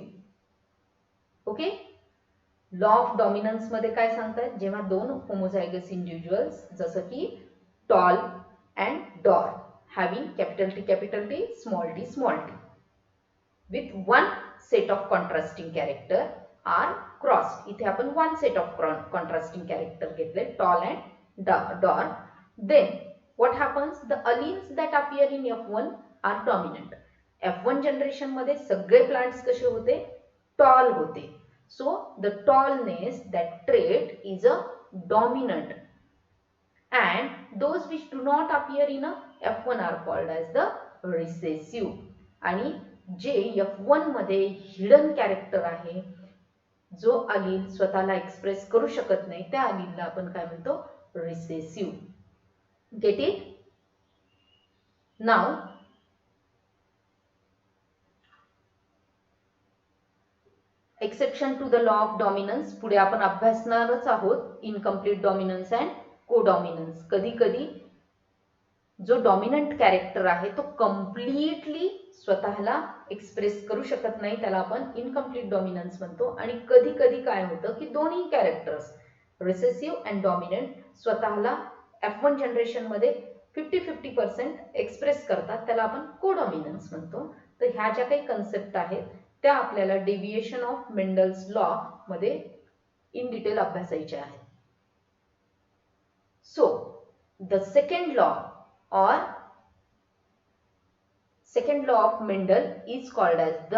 Okay? Law of dominance मध्ये काय सांगतात? जेव्हा दोन homozygous individuals जसं की tall and dwarf having capital T small T with one set of contrasting character are crossed. इथे आपण one set of contrasting character घेतले, tall and dwarf. Then what happens? The alleles that appear in F1 are dominant. F1 generation मध्ये सगळे plants कसे होते? Toll होते. So the tallness, that trait, is a dominant and those which do not appear in a F1 are called as the recessive. आणि जे F1 मध्ये hidden character आहे, जो अलील स्वतःला एक्सप्रेस करू शकत नाही, त्या अलीलला आपण काय म्हणतो? Recessive. Get it? Now exception to the law of dominance पुढे आपण अभ्यासणारच आहोत. Incomplete dominance and codominance. कधी कधी जो डॉमिनंट कॅरेक्टर आहे तो कम्प्लिटली स्वतःला एक्सप्रेस करू शकत नाही, त्याला आपण इनकम्प्लीट डॉमिनन्स म्हणतो. आणि कधी कधी काय होतं की दोन्ही कॅरेक्टर्स रिसेसिव्ह अँड डॉमिनंट स्वतःला F1 जनरेशन मध्ये 50-50% एक्सप्रेस करतात, त्याला आपण कोडॉमिनन्स म्हणतो. तर ह्या ज्या काही कन्सेप्ट आहेत त्या आपल्याला डेव्हिएशन ऑफ मेंडल्स लॉ मध्ये इन डिटेल अभ्यासायचे आहेत. So the second law of Mendel is called as the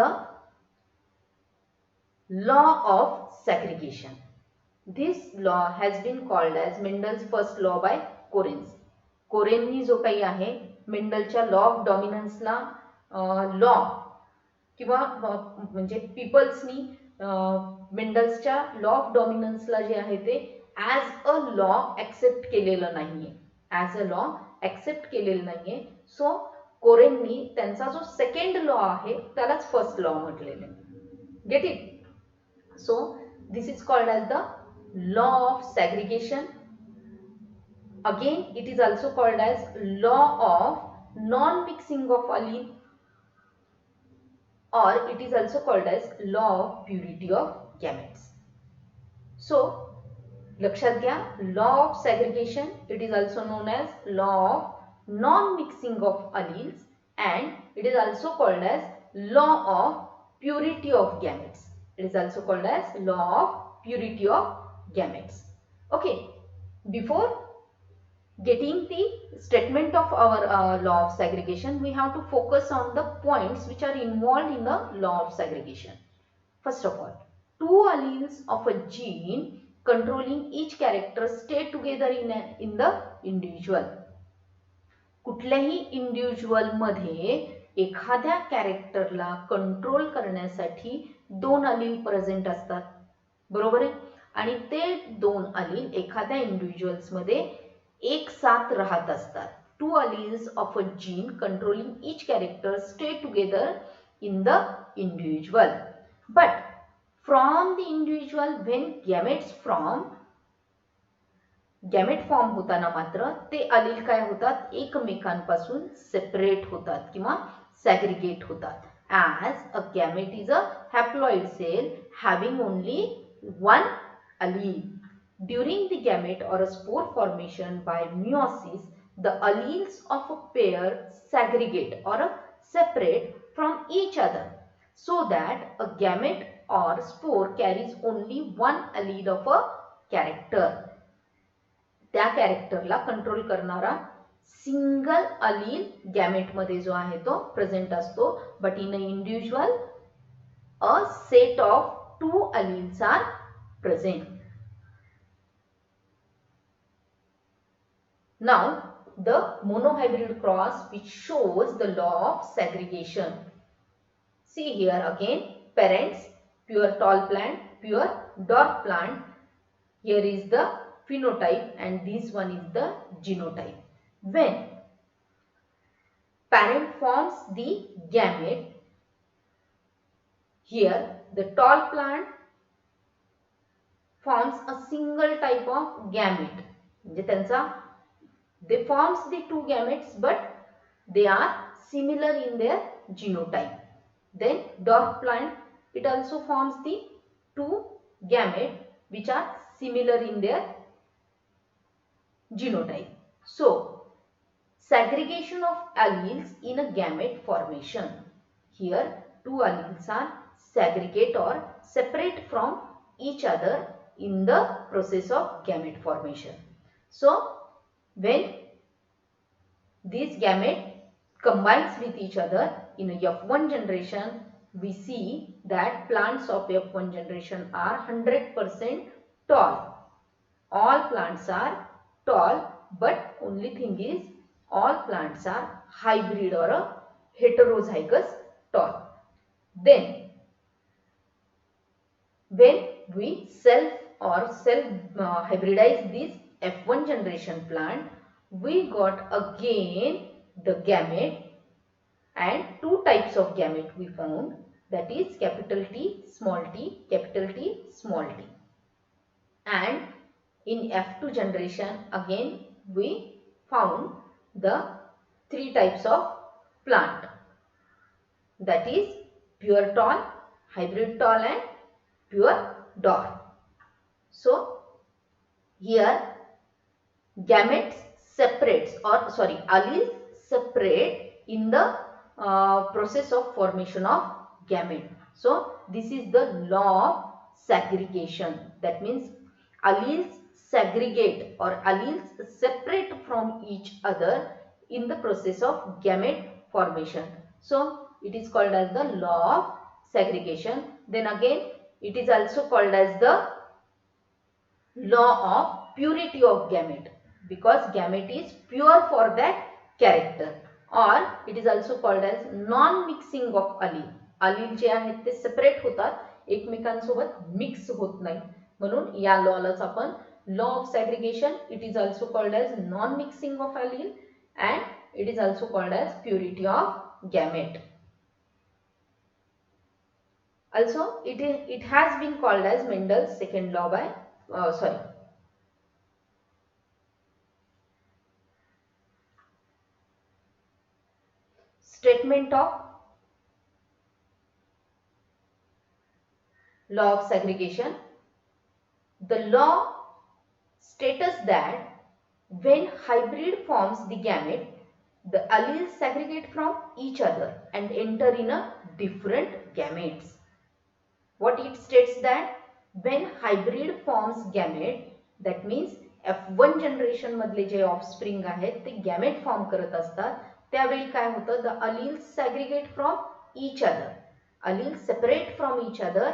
law of segregation. This law has been called as Mendel's first law by कोरेन्स. कोरेननी जो काही आहे मेंडलच्या लॉ ऑफ डॉमिनन्सला लॉ किंवा म्हणजे पीपल्सनी मेंडल्सच्या law of डॉमिनन्सला जे आहे ते ॲज अ लॉ ॲक्सेप्ट केलेलं नाहीये, सो कोरेननी त्यांचा जो सेकंड लॉ आहे त्यालाच फर्स्ट लॉ म्हटलेलं आहे. Get it? So this is called as the law of segregation. Again it is also called as law of non mixing of allele, or it is also called as law of purity of gametes. So लक्षात घ्या, law of segregation, it is also known as law of non-mixing of alleles and it is also called as law of purity of gametes. It is also called as law of purity of gametes. Okay, before getting the statement of our law of segregation, we have to focus on the points which are involved in the law of segregation. First of all, two alleles of a gene controlling each character stay together in the individual. कुठल्याही individual मध्ये एखाद्या कॅरेक्टरला control करण्यासाठी दोन अलील present असतात, बरोबर आहे. आणि ते दोन अलील एखाद्या इंडिव्हिज्युअल्स मध्ये एक साथ राहत असतात. Two alleles of a gene controlling each character stay together in the individual. But from the individual, when gametes from gamete form होताना मात्र ते अलील काय होतात, एकमेकांपासून सेपरेट होतात किंवा सॅग्रिगेट होतात. As a gamete is a haploid cell having only one allele. During the gamete or a spore formation by meiosis, the alleles of a pair segregate or separate from each other, so that a gamete or spore carries only one allele of a character. त्या कॅरेक्टरला control करणारा single allele gamete मध्ये जो आहे तो present असतो. But in a individual a set of 2 alleles are present. Now the monohybrid cross which shows the law of segregation. See here again, parents pure tall plant, pure dwarf plant. Here is the phenotype and this one is the genotype. When parent forms the gamete, here the tall plant forms a single type of gamete. म्हणजे त्यांचा they forms the two gametes but they are similar in their genotype. Then dwarf plant it also forms the two gametes which are similar in their genotype. So, segregation of alleles in a gamete formation. Here, 2 alleles are segregate or separate from each other in the process of gamete formation. So, when these gamete combines with each other in a F1 generation, we see that plants of F1 generation are 100% tall. All plants are tall, but only thing is all plants are hybrid or a heterozygous tall. Then when we self hybridize this F1 generation plant, we got again the gamete and 2 types of gamete we found, that is capital T, small t, capital T, small t. And in F2 generation again we found the 3 types of plant, that is pure tall, hybrid tall and pure dwarf. So here gametes separates alleles separate in the process of formation of gamete. So this is the law of segregation. That means alleles segregate or alleles separate from each other in the process of gamete formation. So it is called as the law of segregation. Then again it is also called as the law of purity of gamete, because gamete is pure for that character. Or it is also called as non-mixing of allele. allele जे आहेत ते separate होतात, एकमेकांसोबत mix होत नाही, म्हणून या लॉलाच आपण law of segregation. It is also called as non-mixing of allele and it is also called as purity of gamete. Also it has been called as Mendel's second law by statement of law of segregation. The law states that when hybrid forms the gamete, the alleles segregate from each other and enter in a different gametes. What it states that when hybrid forms gamete, that means F1 generation मधले जे offspring आहेत ते gamete form करत असतात, त्यावेळी काय होतं, the alleles segregate from each other, alleles separate from each other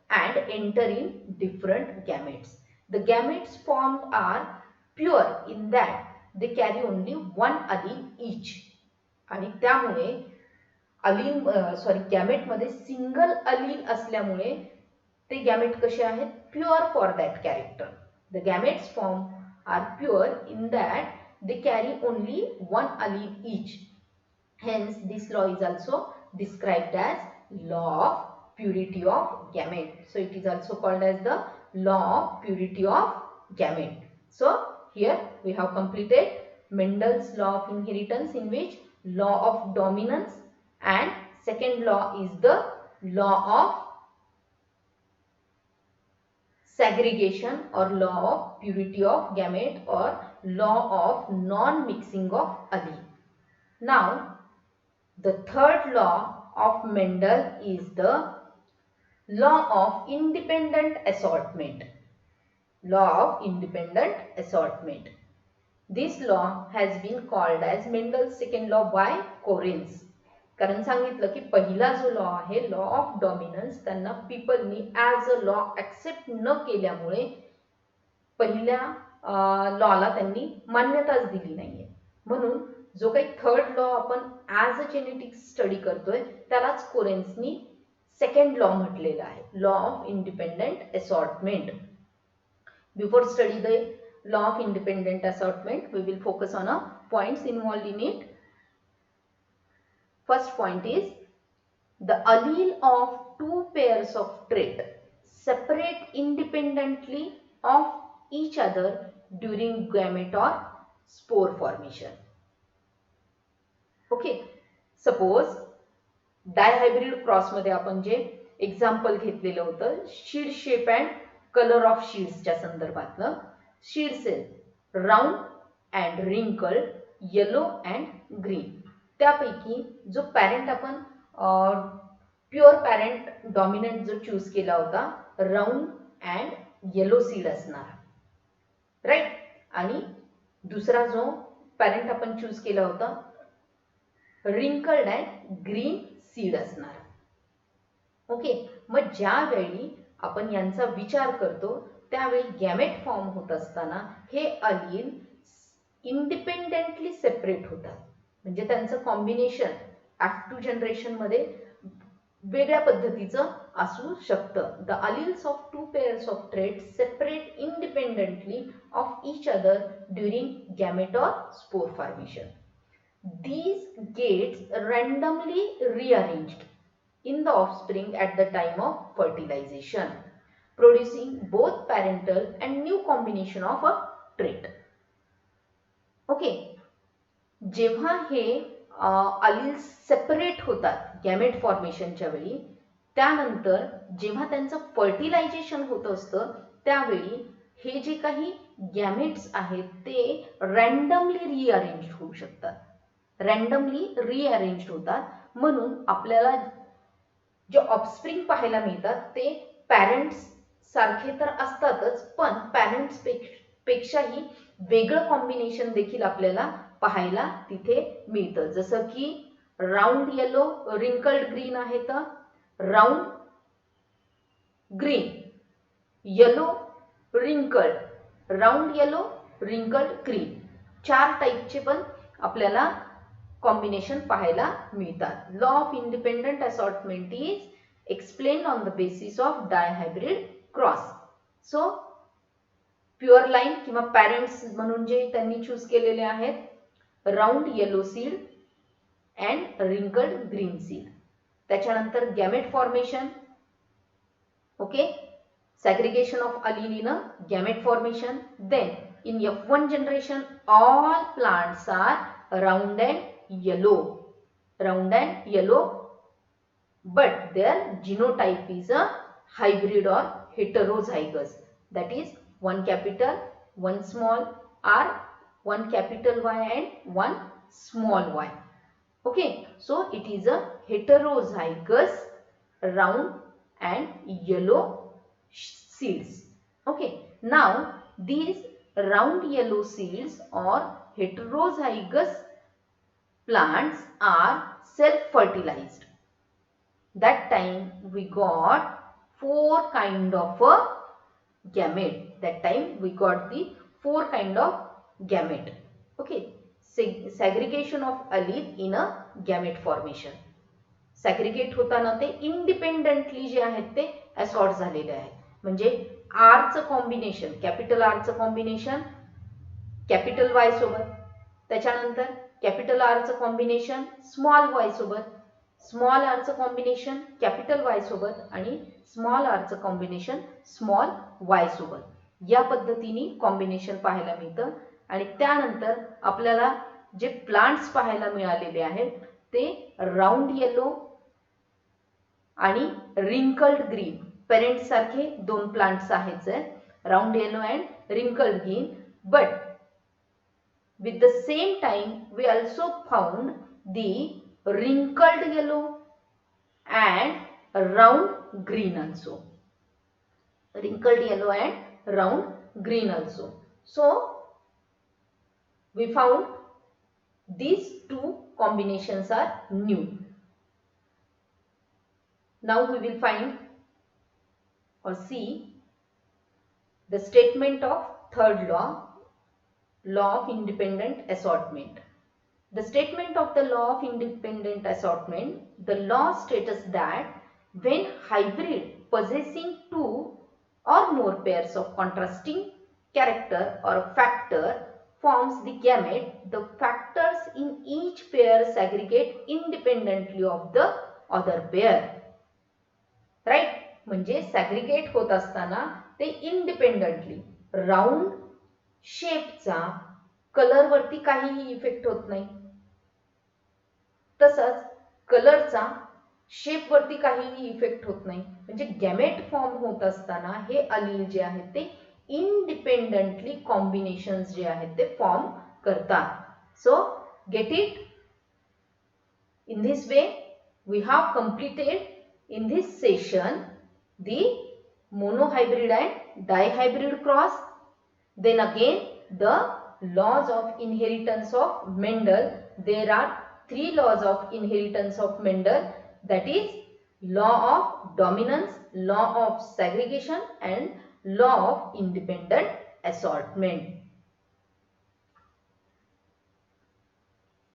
and enter in different gametes. The gametes formed are pure in that they carry only one allele each. आणि त्यामुळे gamete मध्ये single अलील असल्यामुळे ते gamete कसे आहेत, pure for that character. The gametes form are pure in that they carry only one allele each. Hence this law is also described as law of purity of gamete. So it is also called as the law of purity of gamete. So here we have completed Mendel's law of inheritance, in which law of dominance and second law is the law of segregation or law of purity of gamete or law of non-mixing of allele. Now the third law of Mendel is the law of independent assortment. Law of independent assortment. This law has been called as Mendel's second law by Correns. कारण सांगितलं की पहिला जो law आहे law of dominance त्यांना पीपलनी as a law accept न केल्यामुळे पहिल्या लॉला त्यांनी मान्यताच दिली नाहीये. म्हणून जो काही थर्ड लॉ आपण ॲज अ जेनेटिक्स स्टडी करतोय त्यालाच कोरेन्सनी सेकंड लॉ म्हटलेला आहे, law of independent assortment. Before study the law of independent assortment, we will focus on points involved in it. First point is the allele of two pairs of trait separate independently of each other during gamete or spore formation. Okay, suppose dihybrid cross मध्ये आपण जे example घेतलेलं होतं seed shape and colour of शीड्सच्या संदर्भातलं. Seeds round and wrinkled, yellow and green. त्यापैकी जो parent आपण प्युअर पॅरेंट डॉमिनंट जो चूज केला होता राऊंड अँड येलो सीड असणार, राईट. आणि दुसरा जो पॅरेंट आपण चूज केला होता रिंकल्ड अँड ग्रीन सीड असणार. ओके, मग ज्यावेळी आपण यांचा विचार करतो त्यावेळी गॅमेट फॉर्म होत असताना हे अलील इंडिपेंडेंटली सेपरेट होतात. म्हणजे त्यांचं कॉम्बिनेशन F2 जनरेशन मध्ये वेगळ्या पद्धतीचं असू शकतं. The alleles of to pairs of traits separate independently of each other during gamete or spore formation. These gates randomly rearranged in the offspring at the time of fertilization, producing both parental and new combination of a trait. Okay, जेव्हा हे alleles separate होतात gamete फॉर्मेशनच्या वेळी, त्यानंतर जेव्हा त्यांचं fertilisation होत असतं त्यावेळी हे जे काही गॅमेट्स आहेत ते रँडमली रिअरेंज होऊ शकतात, रँडमली रिअरेंज होतात. म्हणून आपल्याला जे ऑफस्प्रिंग पाहायला मिळतात ते पॅरेंट्स सारखे तर असतातच, पण पॅरेंट्स पेक्षाही वेगळं कॉम्बिनेशन देखील आपल्याला पाहायला तिथे मिळतं. जसं की राऊंड येलो रिंकल्ड ग्रीन आहे तर round green, yellow wrinkled, round yellow wrinkled green, चार टाईपचे पण आपल्याला कॉम्बिनेशन पाहायला मिळतात. Law of independent assortment is explain on the basis of dihybrid cross. So pure line किंवा पॅरेंट्स म्हणून जे त्यांनी चूज केलेले आहेत round yellow seed and wrinkled green seed. त्याच्यानंतर gamete formation, okay, segregation of allele in a gamete formation. Then in F1 generation all plants are round and yellow, round and yellow, but their genotype is a hybrid or heterozygous. That is one capital, one small r, one capital Y and one small y. Okay, so it is a heterozygous round and yellow seeds. Okay, now these round yellow seeds or heterozygous plants are self-fertilized. That time we got four kind of a gamete. That time we got the four kind of gamete. Okay, segregation of allele in a gamete formation. सॅग्रिगेट होताना ते independently जे आहेत ते assort झालेले आहेत. म्हणजे आरचं combination, capital आरचं combination capital Y सोबत, त्याच्यानंतर कॅपिटल आरचं कॉम्बिनेशन स्मॉल वाय सोबत, स्मॉल आरचं कॉम्बिनेशन कॅपिटल वाय सोबत आणि स्मॉल आरचं कॉम्बिनेशन स्मॉल वाय सोबत, या पद्धतीने कॉम्बिनेशन पाहायला मिळतं. आणि त्यानंतर आपल्याला जे प्लांट्स पाहायला मिळालेले आहेत ते राऊंड येलो आणि रिंकल्ड ग्रीन पेरेंट सारखे दोन प्लांट्स आहेत, round yellow and wrinkled green. But with the same time we also found the wrinkled yellow and round green also, wrinkled yellow and round green also. So we found these two combinations are new. Now we will find or see the statement of third law of independent assortment. The statement of the law of independent assortment, the law states that when hybrid possessing two or more pairs of contrasting character or factor forms the gamete, the factors in each pair segregate independently of the other pair. Right? म्हणजे सॅग्रिगेट होत असताना ते independently, round शेपचा colour वरती काहीही effect होत नाही, तसंच कलरचा शेप वरती काहीही इफेक्ट होत नाही. म्हणजे गॅमेट फॉर्म होत असताना हे अलील जे आहेत ते इंडिपेंडंटली कॉम्बिनेशन्स जे आहेत ते फॉर्म करतात. सो get it. In this way we have completed in this session the monohybrid and dihybrid cross. Then again the laws of inheritance of Mendel. There are three laws of inheritance of Mendel, that is law of dominance, law of segregation and law of independent assortment.